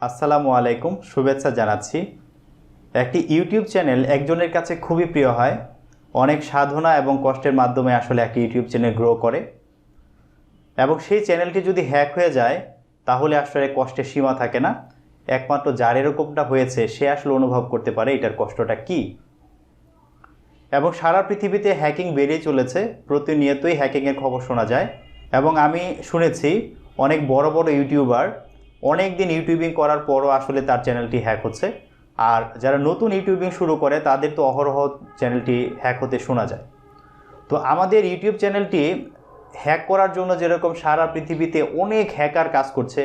আসসালামু আলাইকুম, শুভেচ্ছা জানাচ্ছি। একটি ইউটিউব চ্যানেল একজনের কাছে খুবই প্রিয় হয়। অনেক সাধনা এবং কষ্টের মাধ্যমে আসলে একটি ইউটিউব চ্যানেল গ্রো করে এবং সেই চ্যানেলটি যদি হ্যাক হয়ে যায় তাহলে আসলে কষ্টের সীমা থাকে না। একমাত্র যার এরকমটা হয়েছে সে আসলে অনুভব করতে পারে এটার কষ্টটা কী। এবং সারা পৃথিবীতে হ্যাকিং বেড়েই চলেছে, প্রতিনিয়তই হ্যাকিংয়ের খবর শোনা যায়। এবং আমি শুনেছি অনেক বড় বড় ইউটিউবার অনেক দিন ইউটিউবিং করার পরও আসলে তার চ্যানেলটি হ্যাক হচ্ছে। আর যারা নতুন ইউটিউবিং শুরু করে তাদের তো অহরহ চ্যানেলটি হ্যাক হতে শোনা যায়। তো আমাদের ইউটিউব চ্যানেলটি হ্যাক করার জন্য যেরকম সারা পৃথিবীতে অনেক হ্যাকার কাজ করছে,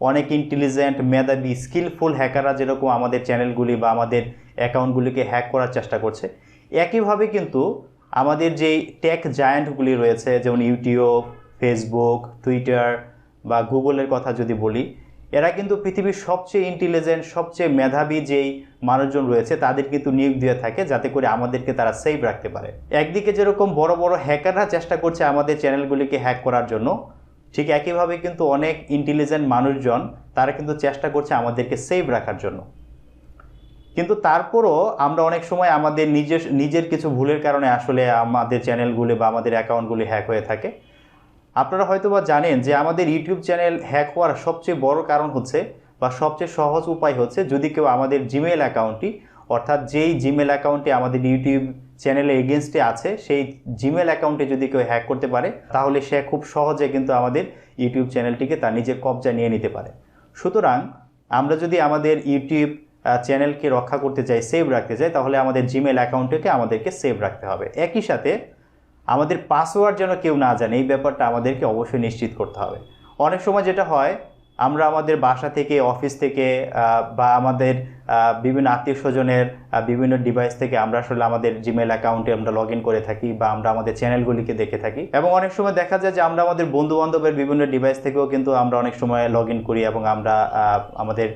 অনেক ইন্টেলিজেন্ট মেধাবী স্কিলফুল হ্যাকাররা যেরকম আমাদের চ্যানেলগুলি বা আমাদের অ্যাকাউন্টগুলিকে হ্যাক করার চেষ্টা করছে, একইভাবে কিন্তু আমাদের যেই টেক জায়ান্টগুলি রয়েছে, যেমন ইউটিউব, ফেসবুক, টুইটার বা গুগলের কথা যদি বলি, এরা কিন্তু পৃথিবীর সবচেয়ে ইন্টেলিজেন্ট সবচেয়ে মেধাবী যেই মানুষজন রয়েছে তাদের কিন্তু নিয়োগ দিয়ে থাকে যাতে করে আমাদেরকে তারা সেভ রাখতে পারে। একদিকে যেরকম বড় বড় হ্যাকাররা চেষ্টা করছে আমাদের চ্যানেলগুলিকে হ্যাক করার জন্য, ঠিক একইভাবে কিন্তু অনেক ইন্টেলিজেন্ট মানুষজন তারা কিন্তু চেষ্টা করছে আমাদেরকে সেভ রাখার জন্য। কিন্তু তারপরও আমরা অনেক সময় আমাদের নিজের কিছু ভুলের কারণে আসলে আমাদের চ্যানেলগুলি বা আমাদের অ্যাকাউন্টগুলি হ্যাক হয়ে থাকে। আপনারা হয়তো বা জানেন যে আমাদের ইউটিউব চ্যানেল হ্যাক হওয়ার সবচেয়ে বড় কারণ হচ্ছে বা সবচেয়ে সহজ উপায় হচ্ছে যদি কেউ আমাদের জিমেল অ্যাকাউন্টটি, অর্থাৎ যেই জিমেল অ্যাকাউন্টে আমাদের ইউটিউব চ্যানেলে এগেনস্টে আছে সেই জিমেল অ্যাকাউন্টে যদি কেউ হ্যাক করতে পারে তাহলে সে খুব সহজে কিন্তু আমাদের ইউটিউব চ্যানেলটিকে তার নিজের কবজা নিয়ে নিতে পারে। সুতরাং আমরা যদি আমাদের ইউটিউব চ্যানেলকে রক্ষা করতে চাই, সেভ রাখতে চাই, তাহলে আমাদের জিমেল অ্যাকাউন্টকে আমাদেরকে সেভ রাখতে হবে। একই সাথে আমাদের পাসওয়ার্ড যেন কেউ না জানে এই ব্যাপারটা আমাদেরকে অবশ্যই নিশ্চিত করতে হবে। অনেক সময় যেটা হয়, আমরা আমাদের বাসা থেকে, অফিস থেকে বা আমাদের বিভিন্ন আত্মীয় স্বজনের বিভিন্ন ডিভাইস থেকে আমরা আসলে আমাদের জিমেল অ্যাকাউন্টে আমরা লগ ইন করে থাকি বা আমরা আমাদের চ্যানেলগুলিকে দেখে থাকি। এবং অনেক সময় দেখা যায় যে আমরা আমাদের বন্ধু বান্ধবের বিভিন্ন ডিভাইস থেকেও কিন্তু আমরা অনেক সময় লগ ইন করি এবং আমরা আমাদের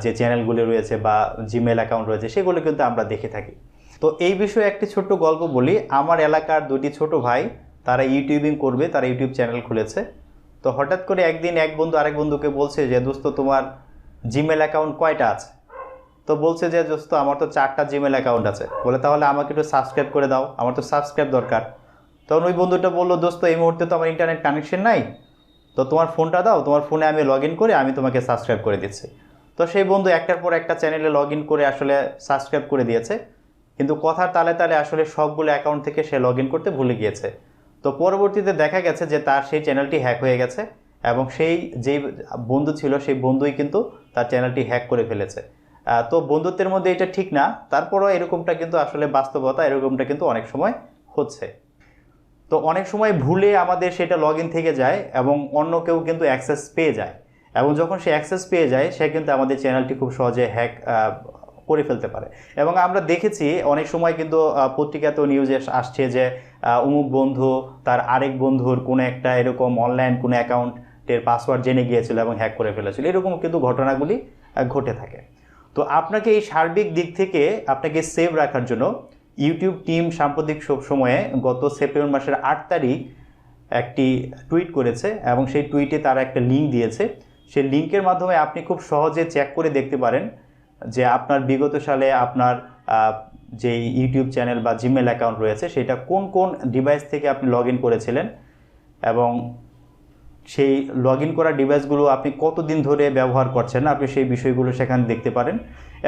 যে চ্যানেলগুলি রয়েছে বা জিমেল অ্যাকাউন্ট রয়েছে সেগুলো কিন্তু আমরা দেখে থাকি। তো এই বিষয়ে একটি ছোট্ট গল্প বলি। আমার এলাকার দুটি ছোট ভাই, তারা ইউটিউবিং করবে, তারা ইউটিউব চ্যানেল খুলেছে। তো হঠাৎ করে একদিন এক বন্ধু আরেক বন্ধুকে বলছে যে দোস্ত তোমার জিমেল অ্যাকাউন্ট কয়টা আছে? তো বলছে যে দোস্ত আমার তো 4টা জিমেল অ্যাকাউন্ট আছে। বলে তাহলে আমাকে একটু সাবস্ক্রাইব করে দাও, আমার তো সাবস্ক্রাইব দরকার। তখন ওই বন্ধুটা বললো দোস্ত এই মুহূর্তে তো আমার ইন্টারনেট কানেকশন নাই, তো তোমার ফোনটা দাও, তোমার ফোনে আমি লগ ইন করে আমি তোমাকে সাবস্ক্রাইব করে দিচ্ছি। তো সেই বন্ধু একটার পর একটা চ্যানেলে লগ ইন করে আসলে সাবস্ক্রাইব করে দিয়েছে, কিন্তু কথার তালে তালে আসলে সবগুলো অ্যাকাউন্ট থেকে সে লগ ইন করতে ভুলে গিয়েছে। তো পরবর্তীতে দেখা গেছে যে তার সেই চ্যানেলটি হ্যাক হয়ে গেছে এবং সেই যেই বন্ধু ছিল সেই বন্ধুই কিন্তু তার চ্যানেলটি হ্যাক করে ফেলেছে। তো বন্ধুত্বের মধ্যে এটা ঠিক না, তারপরও এরকমটা কিন্তু আসলে বাস্তবতা, এরকমটা কিন্তু অনেক সময় হচ্ছে। তো অনেক সময় ভুলে আমাদের সেটা লগ ইন থেকে যায় এবং অন্য কেউ কিন্তু অ্যাক্সেস পেয়ে যায়, এবং যখন সে অ্যাক্সেস পেয়ে যায় সে কিন্তু আমাদের চ্যানেলটি খুব সহজে হ্যাক করে ফেলতে পারে। এবং আমরা দেখেছি অনেক সময় কিন্তু পত্রিকাতেও নিউজে আসছে যে অমুক বন্ধু তার আরেক বন্ধুর কোনো একটা এরকম অনলাইন কোনো অ্যাকাউন্টের পাসওয়ার্ড জেনে গিয়েছিল এবং হ্যাক করে ফেলেছিল। এরকম কিন্তু ঘটনাগুলি ঘটে থাকে। তো আপনাকে এই সার্বিক দিক থেকে আপনাকে সেভ রাখার জন্য ইউটিউব টিম সাম্প্রতিক সময়ে গত সেপ্টেম্বর মাসের 8 তারিখ একটি টুইট করেছে এবং সেই টুইটে তারা একটা লিঙ্ক দিয়েছে। সেই লিঙ্কের মাধ্যমে আপনি খুব সহজে চেক করে দেখতে পারেন যে আপনার বিগত সালে আপনার যে ইউটিউব চ্যানেল বা জিমেল অ্যাকাউন্ট রয়েছে সেটা কোন কোন ডিভাইস থেকে আপনি লগ ইন করেছিলেন এবং সেই লগ ইন করা ডিভাইসগুলো আপনি কতদিন ধরে ব্যবহার করছেন, আপনি সেই বিষয়গুলো সেখানে দেখতে পারেন।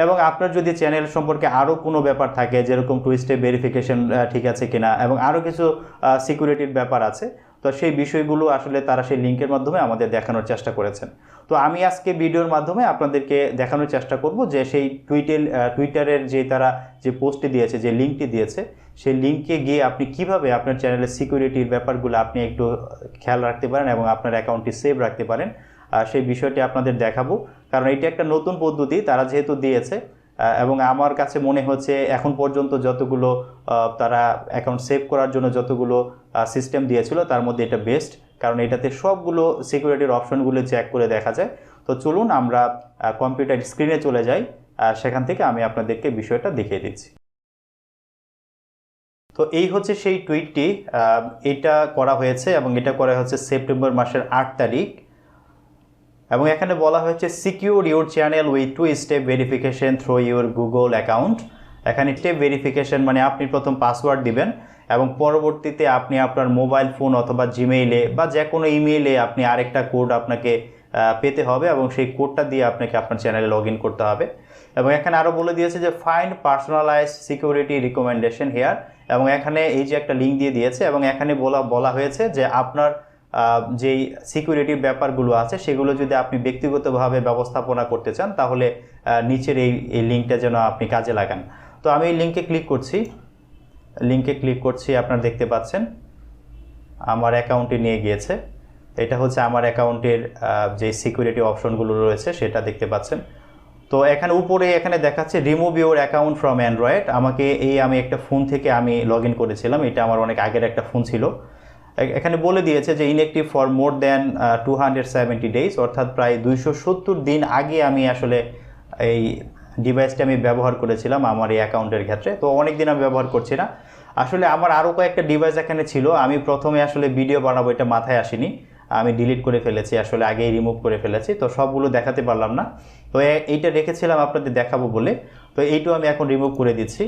এবং আপনার যদি চ্যানেল সম্পর্কে আরও কোনো ব্যাপার থাকে, যেরকম টু স্টেপ ভেরিফিকেশন ঠিক আছে কিনা এবং আরও কিছু সিকিউরিটির ব্যাপার আছে, তো সেই বিষয়গুলো আসলে তারা সেই লিঙ্কের মাধ্যমে আমাদের দেখানোর চেষ্টা করেছেন। তো আমি আজকে ভিডিওর মাধ্যমে আপনাদেরকে দেখানোর চেষ্টা করব যে সেই টুইটারের যে তারা যে পোস্টটি দিয়েছে, যে লিঙ্কটি দিয়েছে, সেই লিঙ্কে গিয়ে আপনি কিভাবে আপনার চ্যানেলের সিকিউরিটির ব্যাপারগুলো আপনি একটু খেয়াল রাখতে পারেন এবং আপনার অ্যাকাউন্টটি সেভ রাখতে পারেন, সেই বিষয়টি আপনাদের দেখাবো। কারণ এটি একটা নতুন পদ্ধতি তারা যেহেতু দিয়েছে, এবং আমার কাছে মনে হচ্ছে এখন পর্যন্ত যতগুলো তারা অ্যাকাউন্ট সেভ করার জন্য যতগুলো সিস্টেম দিয়েছিল তার মধ্যে এটা বেস্ট, কারণ এটাতে সবগুলো সিকিউরিটির অপশনগুলো চেক করে দেখা যায়। তো চলুন আমরা কম্পিউটার স্ক্রিনে চলে যাই, সেখান থেকে আমি আপনাদেরকে বিষয়টা দেখিয়ে দিচ্ছি। তো এই হচ্ছে সেই টুইটটি, এটা করা হয়েছে এবং এটা করা হচ্ছে সেপ্টেম্বর মাসের 8 তারিখ। এবং এখানে বলা হয়েছে secure your channel with 2 step verification through your Google account. এখানে স্টেপ ভেরিফিকেশন মানে আপনি প্রথম পাসওয়ার্ড দিবেন এবং পরবর্তীতে আপনি আপনার মোবাইল ফোন অথবা জিমেইলে বা যে কোনো ইমেইলে আপনি আরেকটা কোড আপনাকে পেতে হবে এবং সেই কোডটা দিয়ে আপনাকে আপনার চ্যানেলে লগ ইন করতে হবে। এবং এখানে আরও বলে দিয়েছে যে find personalise security recommendation here, এবং এখানে এই যে একটা লিঙ্ক দিয়ে দিয়েছে এবং এখানে বলা হয়েছে যে আপনার যেই সিকিউরিটির ব্যাপারগুলো আছে সেগুলো যদি আপনি ব্যক্তিগতভাবে ব্যবস্থাপনা করতে চান তাহলে নিচের এই লিঙ্কটা যেন আপনি কাজে লাগান। তো আমি এই লিঙ্কে ক্লিক করছি, আপনারা দেখতে পাচ্ছেন আমার অ্যাকাউন্টে নিয়ে গিয়েছে। এটা হচ্ছে আমার অ্যাকাউন্টের যে সিকিউরিটি অপশনগুলো রয়েছে সেটা দেখতে পাচ্ছেন। তো এখানে উপরে এখানে দেখাচ্ছে remove your account from Android. আমি একটা ফোন থেকে আমি লগ ইন করেছিলাম, এটা আমার অনেক আগের একটা ফোন ছিল। এখানে বলে দিয়েছে যে inactive for more than 270 days, অর্থাৎ প্রায় 270 দিন আগে আমি আসলে এই ডিভাইসটা আমি ব্যবহার করেছিলাম আমার এই অ্যাকাউন্টের ক্ষেত্রে। তো অনেক দিন আমি ব্যবহার করছি না। আসলে আমার আরও কয়েকটা ডিভাইস এখানে ছিল, আমি প্রথমে আসলে ভিডিও বানাবো এটা মাথায় আসেনি, আমি ডিলিট করে ফেলেছি, আসলে আগেই রিমুভ করে ফেলেছি, তো সবগুলো দেখাতে পারলাম না। তো এইটা রেখেছিলাম আপনাদের দেখাবো বলে, তো এইটাও আমি এখন রিমুভ করে দিচ্ছি।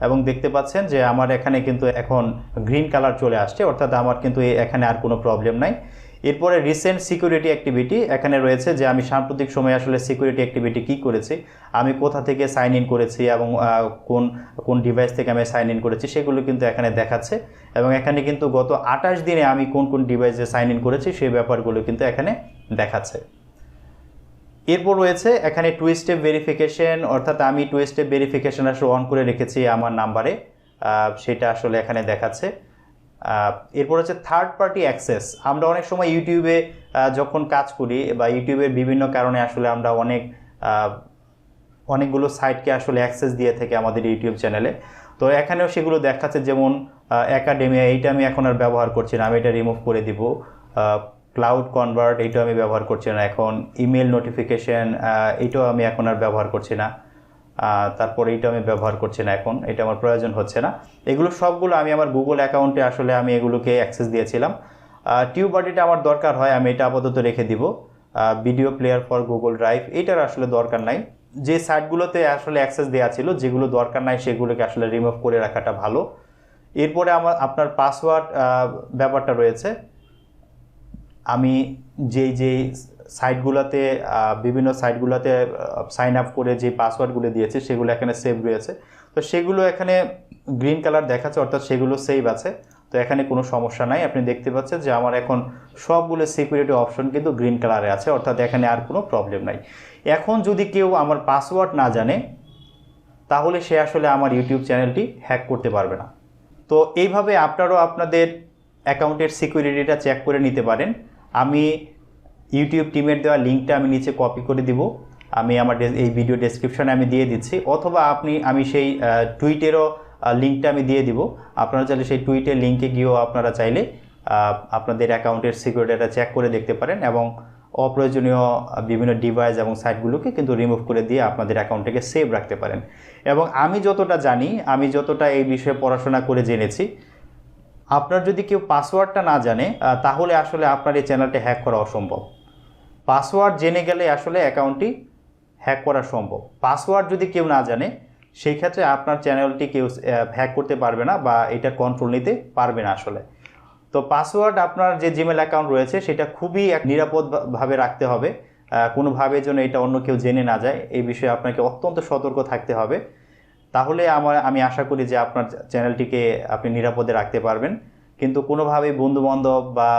এবং দেখতে পাচ্ছেন যে আমার এখানে কিন্তু এখন গ্রিন কালার চলে আসছে, অর্থাৎ আমার কিন্তু এখানে আর কোনো প্রবলেম নাই। এরপরে রিসেন্ট সিকিউরিটি অ্যাক্টিভিটি এখানে রয়েছে যে আমি সাম্প্রতিক সময়ে আসলে সিকিউরিটি অ্যাক্টিভিটি কী করেছি, আমি কোথা থেকে সাইন ইন করেছি এবং কোন ডিভাইস থেকে আমি সাইন ইন করেছি সেগুলো কিন্তু এখানে দেখাচ্ছে। এবং এখানে কিন্তু গত 28 দিনে আমি কোন ডিভাইসে সাইন ইন করেছি সেই ব্যাপারগুলো কিন্তু এখানে দেখাচ্ছে। এরপর রয়েছে এখানে 2 স্টেপ ভেরিফিকেশন, অর্থাৎ আমি 2 স্টেপ ভেরিফিকেশন আসলে অন করে রেখেছি আমার নাম্বারে, সেটা আসলে এখানে দেখাচ্ছে। এরপর হচ্ছে থার্ড পার্টি অ্যাক্সেস। আমরা অনেক সময় ইউটিউবে যখন কাজ করি বা ইউটিউবের বিভিন্ন কারণে আসলে আমরা অনেকগুলো সাইটকে আসলে অ্যাক্সেস দিয়ে থাকে আমাদের ইউটিউব চ্যানেলে। তো এখানেও সেগুলো দেখাচ্ছে, যেমন একাডেমিয়া, এইটা আমি এখন আর ব্যবহার করছি না, আমি এটা রিমুভ করে দিব। ক্লাউড কনভার্ট, এইটাও আমি ব্যবহার করছি না এখন। ইমেল নোটিফিকেশন, এইটাও আমি এখন আর ব্যবহার করছি না। তারপর এইটা আমি ব্যবহার করছি না এখন, এটা আমার প্রয়োজন হচ্ছে না। এগুলো সবগুলো আমি আমার গুগল অ্যাকাউন্টে আসলে আমি এগুলোকে অ্যাক্সেস দিয়েছিলাম। টিউবারটিটা আমার দরকার হয়, আমি এটা আপাতত রেখে দিব। Video player for Google drive, এইটার আসলে দরকার নাই। যে সাইটগুলোতে আসলে অ্যাক্সেস দেওয়া ছিল, যেগুলো দরকার নাই সেগুলোকে আসলে রিমুভ করে রাখাটা ভালো। এরপরে আপনার পাসওয়ার্ড ব্যাপারটা রয়েছে। আমি যেই সাইটগুলোতে বিভিন্ন সাইটগুলোতে সাইন আপ করে যে পাসওয়ার্ডগুলো দিয়েছি সেগুলো এখানে সেভ রয়েছে, তো সেগুলো এখানে গ্রিন কালার দেখাচ্ছে, অর্থাৎ সেগুলো সেভ আছে। তো এখানে কোনো সমস্যা নাই, আপনি দেখতে পাচ্ছেন যে আমার এখন সবগুলো সিকিউরিটি অপশন কিন্তু গ্রিন কালারে আছে, অর্থাৎ এখানে আর কোনো প্রবলেম নাই। এখন যদি কেউ আমার পাসওয়ার্ড না জানে তাহলে সে আসলে আমার ইউটিউব চ্যানেলটি হ্যাক করতে পারবে না। তো এইভাবে আপনারাও আপনাদের অ্যাকাউন্টের সিকিউরিটিটা চেক করে নিতে পারেন। আমি ইউটিউব টিমের দেওয়া লিঙ্কটা আমি নিচে কপি করে দিব, আমি আমার এই ভিডিও ডেসক্রিপশনে আমি দিয়ে দিচ্ছি, অথবা আমি সেই টুইটেরও লিঙ্কটা আমি দিয়ে দিব। আপনারা চাইলে সেই টুইটের লিঙ্কে গিয়েও আপনারা চাইলে আপনাদের অ্যাকাউন্টের সিকিউরিটিটা চেক করে দেখতে পারেন এবং অপ্রয়োজনীয় বিভিন্ন ডিভাইস এবং সাইটগুলোকে কিন্তু রিমুভ করে দিয়ে আপনাদের অ্যাকাউন্টটাকে সেভ রাখতে পারেন। এবং আমি যতটা জানি, আমি যতটা এই বিষয়ে পড়াশোনা করে জেনেছি, আপনার যদি কেউ পাসওয়ার্ডটা না জানে তাহলে আসলে আপনার এই চ্যানেলটা হ্যাক করা অসম্ভব। পাসওয়ার্ড জেনে গেলে আসলে অ্যাকাউন্টটি হ্যাক করা সম্ভব। পাসওয়ার্ড যদি কেউ না জানে সেই ক্ষেত্রে আপনার চ্যানেলটি কেউ হ্যাক করতে পারবে না বা এটার কন্ট্রোল নিতে পারবে না আসলে। তো পাসওয়ার্ড আপনার যে জিমেল অ্যাকাউন্ট রয়েছে সেটা খুবই নিরাপদভাবে রাখতে হবে, কোনোভাবে যেন এটা অন্য কেউ জেনে না যায়, এই বিষয়ে আপনাকে অত্যন্ত সতর্ক থাকতে হবে। তাহলে আমি আশা করি যে আপনার চ্যানেলটিকে আপনি নিরাপদে রাখতে পারবেন। কিন্তু কোনোভাবেই বন্ধুবান্ধব বা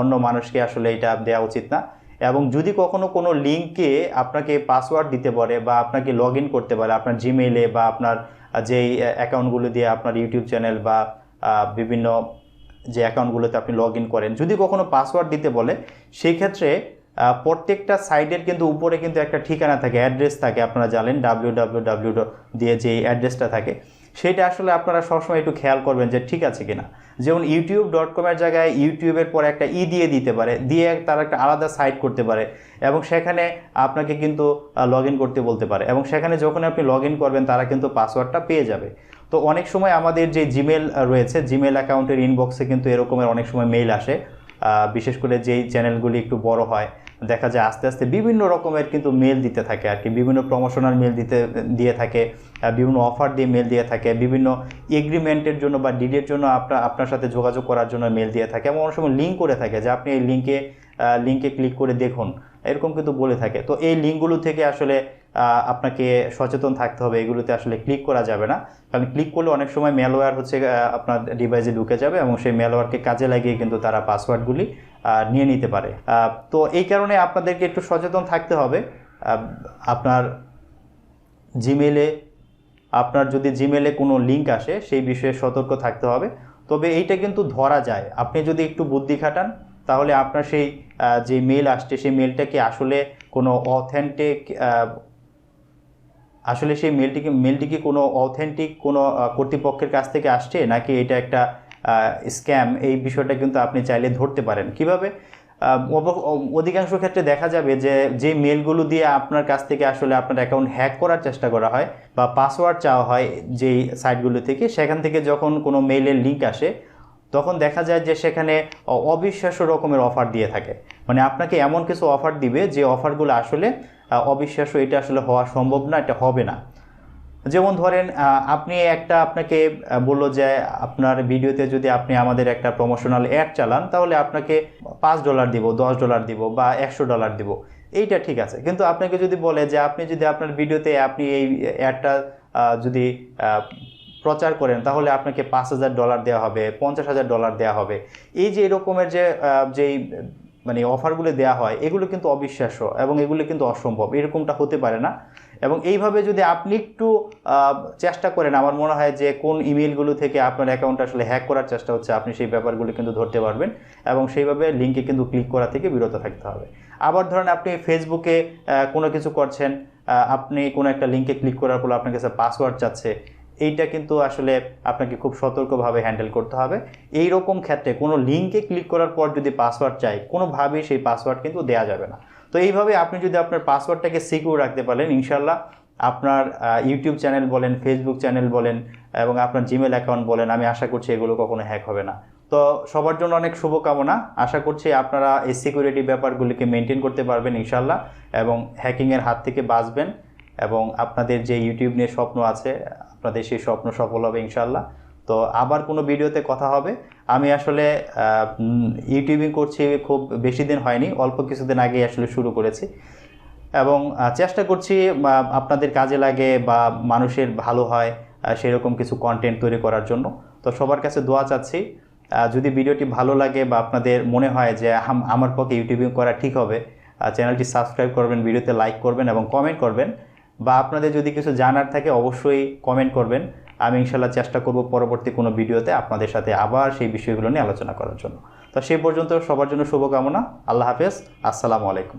অন্য মানুষকে আসলে এটা দেওয়া উচিত না। এবং যদি কখনো কোনো লিঙ্কে আপনাকে পাসওয়ার্ড দিতে পারে বা আপনাকে লগ ইন করতে পারে আপনার জিমেইলে বা আপনার যেই অ্যাকাউন্টগুলো দিয়ে আপনার ইউটিউব চ্যানেল বা বিভিন্ন যে অ্যাকাউন্টগুলোতে আপনি লগ ইন করেন, যদি কখনো পাসওয়ার্ড দিতে বলে সেই ক্ষেত্রে প্রত্যেকটা সাইটের কিন্তু উপরে কিন্তু একটা ঠিকানা থাকে, অ্যাড্রেস থাকে, আপনারা জানেন www দিয়ে যে অ্যাড্রেসটা থাকে সেটা আসলে আপনারা সবসময় একটু খেয়াল করবেন যে ঠিক আছে কিনা। যেমন youtube.com-এর জায়গায় ইউটিউবের পরে একটা দিয়ে দিতে পারে, দিয়ে তারা একটা আলাদা সাইট করতে পারে এবং সেখানে আপনাকে কিন্তু লগ ইন করতে বলতে পারে এবং সেখানে যখন আপনি লগ ইন করবেন তারা কিন্তু পাসওয়ার্ডটা পেয়ে যাবে। তো অনেক সময় আমাদের যে জিমেল রয়েছে, জিমেল অ্যাকাউন্টের ইনবক্সে কিন্তু এরকমের অনেক সময় মেইল আসে, বিশেষ করে যেই চ্যানেলগুলি একটু বড় হয় দেখা যায় আস্তে আস্তে বিভিন্ন রকমের কিন্তু মেল দিতে থাকে আর কি, বিভিন্ন প্রমোশনাল মেল দিয়ে থাকে, বিভিন্ন অফার দিয়ে মেল দিয়ে থাকে, বিভিন্ন এগ্রিমেন্টের জন্য বা ডিলের জন্য আপনার সাথে যোগাযোগ করার জন্য মেল দিয়ে থাকে, এবং অনেক সময় লিঙ্ক করে থাকে যে আপনি এই লিঙ্কে ক্লিক করে দেখুন, এরকম কিন্তু বলে থাকে। তো এই লিঙ্কগুলো থেকে আসলে আপনাকে সচেতন থাকতে হবে, এগুলোতে আসলে ক্লিক করা যাবে না, কারণ ক্লিক করলে অনেক সময় ম্যালওয়্যার হচ্ছে আপনার ডিভাইসে ঢুকে যাবে এবং সেই ম্যালওয়্যারকে কাজে লাগিয়ে কিন্তু তারা পাসওয়ার্ডগুলি নিয়ে নিতে পারে। তো এই কারণে আপনাদেরকে একটু সচেতন থাকতে হবে। আপনার যদি জিমেলে কোনো লিঙ্ক আসে সেই বিষয়ে সতর্ক থাকতে হবে। তবে এইটা কিন্তু ধরা যায়, আপনি যদি একটু বুদ্ধি খাটান তাহলে আপনার সেই যে মেল আসছে সেই মেলটা কি আসলে কোনো অথেন্টিক, আসলে সেই মেলটি কি কোনো অথেন্টিক কোনো কর্তৃপক্ষের কাছ থেকে আসছে নাকি এটা একটা স্ক্যাম, এই বিষয়টা কিন্তু আপনি চাইলে ধরতে পারেন। কিভাবে? অধিকাংশ ক্ষেত্রে দেখা যাবে যে মেলগুলো দিয়ে আপনার কাছ থেকে আসলে আপনার অ্যাকাউন্ট হ্যাক করার চেষ্টা করা হয় বা পাসওয়ার্ড চাওয়া হয় যেই সাইটগুলো থেকে, সেখান থেকে যখন কোনো মেইলের লিঙ্ক আসে তখন দেখা যায় যে সেখানে অবিশ্বাস্য রকমের অফার দিয়ে থাকে। মানে আপনাকে এমন কিছু অফার দিবে যে অফারগুলো আসলে অবিশ্বাস্য, এটা আসলে হওয়া সম্ভব না, এটা হবে না। যেমন ধরেন আপনাকে বললো যে আপনার ভিডিওতে যদি আপনি আমাদের একটা প্রমোশনাল অ্যাড চালান তাহলে আপনাকে $5 দিব, $10 দিব বা $100 দিব, এইটা ঠিক আছে। কিন্তু আপনাকে যদি বলে যে আপনি যদি আপনার ভিডিওতে আপনি এই অ্যাডটা যদি প্রচার করেন তাহলে আপনাকে $5,000 দেওয়া হবে, $50,000 দেওয়া হবে, এই যে এরকমের যেই মানে অফারগুলো দেওয়া হয় এগুলো কিন্তু অবিশ্বাস্য এবং এগুলো কিন্তু অসম্ভব, এরকমটা হতে পারে না। এবং এইভাবে যদি আপনি একটু চেষ্টা করেন, আমার মনে হয় যে কোন ইমেলগুলো থেকে আপনার অ্যাকাউন্ট আসলে হ্যাক করার চেষ্টা হচ্ছে আপনি সেই ব্যাপারগুলো কিন্তু ধরতে পারবেন এবং সেইভাবে লিঙ্কে কিন্তু ক্লিক করা থেকে বিরত থাকতে হবে। আবার ধরেন আপনি ফেসবুকে কোনো কিছু করছেন, আপনি কোনো একটা লিঙ্কে ক্লিক করার পর আপনার কাছে পাসওয়ার্ড চাচ্ছে, এইটা কিন্তু আসলে আপনাকে খুব সতর্কভাবে হ্যান্ডেল করতে হবে। এই রকম ক্ষেত্রে কোনো লিঙ্কে ক্লিক করার পর যদি পাসওয়ার্ড চাই, কোনোভাবেই সেই পাসওয়ার্ড কিন্তু দেওয়া যাবে না। তো এইভাবে আপনি যদি আপনার পাসওয়ার্ডটাকে সিকিউর রাখতে পারেন, ইনশাল্লাহ আপনার ইউটিউব চ্যানেল বলেন, ফেসবুক চ্যানেল বলেন এবং আপনার জিমেল অ্যাকাউন্ট বলেন, আমি আশা করছি এগুলো কখনো হ্যাক হবে না। তো সবার জন্য অনেক শুভকামনা, আশা করছি আপনারা এই সিকিউরিটি ব্যাপারগুলিকে মেনটেন করতে পারবেন ইনশাল্লাহ এবং হ্যাকিংয়ের হাত থেকে বাঁচবেন এবং আপনাদের যে ইউটিউব নিয়ে স্বপ্ন আছে আপনাদের সেই স্বপ্ন সফল হবে ইনশাল্লাহ। তো আবার কোনো ভিডিওতে কথা হবে। আমি আসলে ইউটিউবিং করছি খুব বেশি দিন হয়নি, অল্প কিছুদিন আগে আসলে শুরু করেছি এবং চেষ্টা করছি আপনাদের কাজে লাগে বা মানুষের ভালো হয় সেরকম কিছু কন্টেন্ট তৈরি করার জন্য। তো সবার কাছে দোয়া চাচ্ছি, যদি ভিডিওটি ভালো লাগে বা আপনাদের মনে হয় যে আমার পক্ষে ইউটিউবিং করা ঠিক হবে, চ্যানেলটি সাবস্ক্রাইব করবেন, ভিডিওতে লাইক করবেন এবং কমেন্ট করবেন, বা আপনাদের যদি কিছু জানার থাকে অবশ্যই কমেন্ট করবেন। আমি ইনশাল্লাহ চেষ্টা করব পরবর্তী কোনো ভিডিওতে আপনাদের সাথে আবার সেই বিষয়গুলো নিয়ে আলোচনা করার জন্য। তো সেই পর্যন্ত সবার জন্য শুভকামনা। আল্লাহ হাফেজ, আসসালামু আলাইকুম।